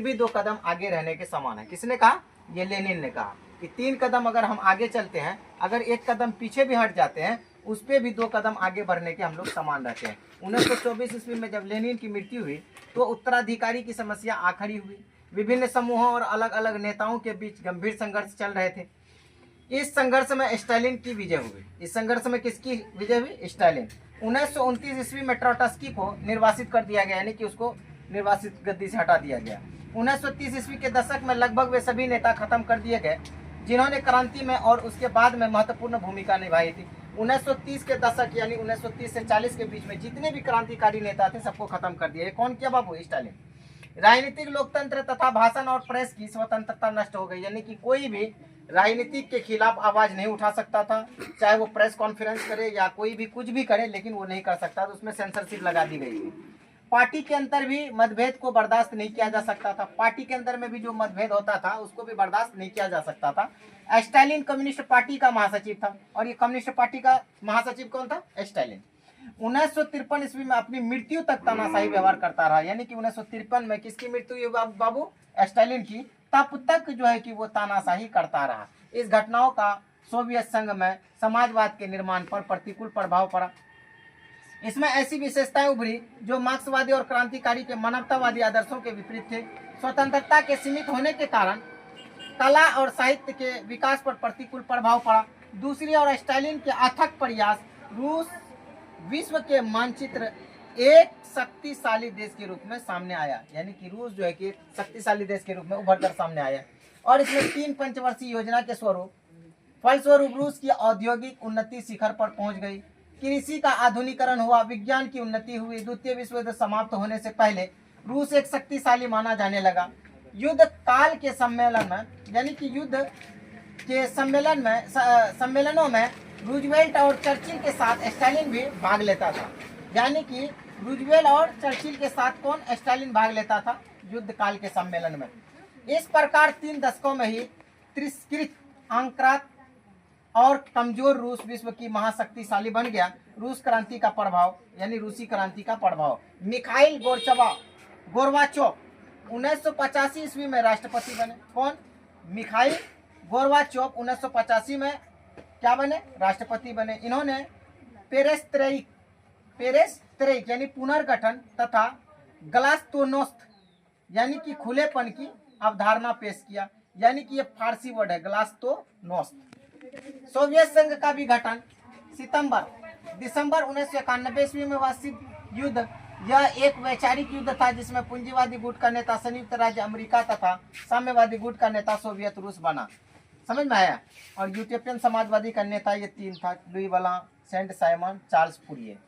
भी 2 कदम आगे रहने के समान है। किसने कहा? ये लेनिन ने कहा कि 3 कदम अगर हम आगे चलते हैं, अगर 1 कदम पीछे भी हट जाते हैं, उस पर भी 2 कदम आगे बढ़ने के हम लोग समान रहते हैं। 1924 ईस्वी में जब लेनिन की मृत्यु हुई तो उत्तराधिकारी की समस्या आ खड़ी हुई। विभिन्न समूहों और अलग अलग नेताओं के बीच गंभीर संघर्ष चल रहे थे। इस संघर्ष में स्टालिन की विजय हुई। इस संघर्ष में किसकी विजय हुई? स्टालिन। 1929 ईस्वी में ट्रोट्स्की को निर्वासित कर दिया गया, यानी कि उसको निर्वासित गद्दी से हटा दिया गया। 1930 ईस्वी के दशक में लगभग वे सभी नेता खत्म कर दिए गए जिन्होंने क्रांति में और उसके बाद में महत्वपूर्ण भूमिका निभाई थी। 1930 के दशक यानी 1930 से 40 के बीच में जितने भी क्रांतिकारी नेता थे सबको खत्म कर दिया। कौन किया बाबू? स्टालिन। राजनीतिक लोकतंत्र तथा भाषण और प्रेस की स्वतंत्रता नष्ट हो गई, यानी कि कोई भी राजनीतिक के खिलाफ आवाज नहीं उठा सकता था, चाहे वो प्रेस कॉन्फ्रेंस करे या कोई भी कुछ भी करे, लेकिन वो नहीं कर सकता था। उसमें सेंसरशिप लगा दी गई थी। पार्टी के अंदर भी मतभेद को बर्दाश्त नहीं किया जा सकता था। पार्टी के अंदर में भी जो मतभेद होता था उसको भी बर्दाश्त नहीं किया जा सकता था। स्टालिन कम्युनिस्ट पार्टी का महासचिव था, और ये कम्युनिस्ट पार्टी का महासचिव कौन था? स्टालिन। 1953 ईस्वी में अपनी मृत्यु तक तानाशाही व्यवहार करता रहा, यानी कि 1953 में किसकी मृत्यु हुई बाबू? स्टालिन की। तब तक जो है कि वो तानाशाही करता रहा। इस घटनाओं का सोवियत संघ में समाजवाद के निर्माण पर प्रतिकूल प्रभाव पड़ा। इसमें ऐसी विशेषताएं उभरी जो मार्क्सवादी और क्रांतिकारी के मानवतावादी आदर्शों के विपरीत थे। स्वतंत्रता के सीमित होने के कारण कला और साहित्य के विकास पर प्रतिकूल प्रभाव पड़ा। दूसरी ओर स्टालिन के अथक प्रयास रूस विश्व के मानचित्र एक शक्तिशाली देश के रूप में सामने आया, यानी कि रूस जो है कि एक शक्तिशाली देश के रूप में उभर कर सामने आया। और इसमें 3 पंचवर्षीय योजना के फलस्वरूप रूस की औद्योगिक उन्नति शिखर पर पहुंच गई। कृषि का आधुनिकीकरण हुआ, विज्ञान की उन्नति हुई। द्वितीय विश्व युद्ध समाप्त होने से पहले रूस एक शक्तिशाली माना जाने लगा। युद्ध काल के सम्मेलन में, यानी कि युद्ध के सम्मेलनों में रूजवेल्ट और चर्चिल के साथ स्टालिन भी भाग लेता था, यानी कि रूजवेल्ट और चर्चिल के साथ कौन? स्टालिन भाग लेता था युद्ध काल के सम्मेलन में। इस प्रकार 3 दशकों में ही तिरस्कृत, आक्रांत और कमजोर रूस विश्व की महाशक्तिशाली बन गया। रूस क्रांति का प्रभाव, यानी रूसी क्रांति का प्रभाव। मिखाइल गोर्बाचोव 1985 ईस्वी में राष्ट्रपति बने। कौन? मिखाइल गोर्बाचोव 1985 में क्या बने? राष्ट्रपति बने। इन्होंने पेरेस्त्रेइक यानी पुनर्गठन तथा ग्लास्तोनोस्त यानी कि खुलेपन की अवधारणा पेश किया, यानी कि ये फारसी वर्ड है ग्लास्तोनोस्त। सोवियत संघ का भी गठन दिसंबर 1991 ईस्वी में हुआ। सिद्ध युद्ध यह एक वैचारिक युद्ध था जिसमें पूंजीवादी गुट का नेता संयुक्त राज्य अमेरिका तथा साम्यवादी गुट का नेता सोवियत रूस बना। समझ में आया? और यूटोपियन समाजवादी का नेता ये 3 था, लुई वला, सेंट साइमन, चार्ल्स फूरिये।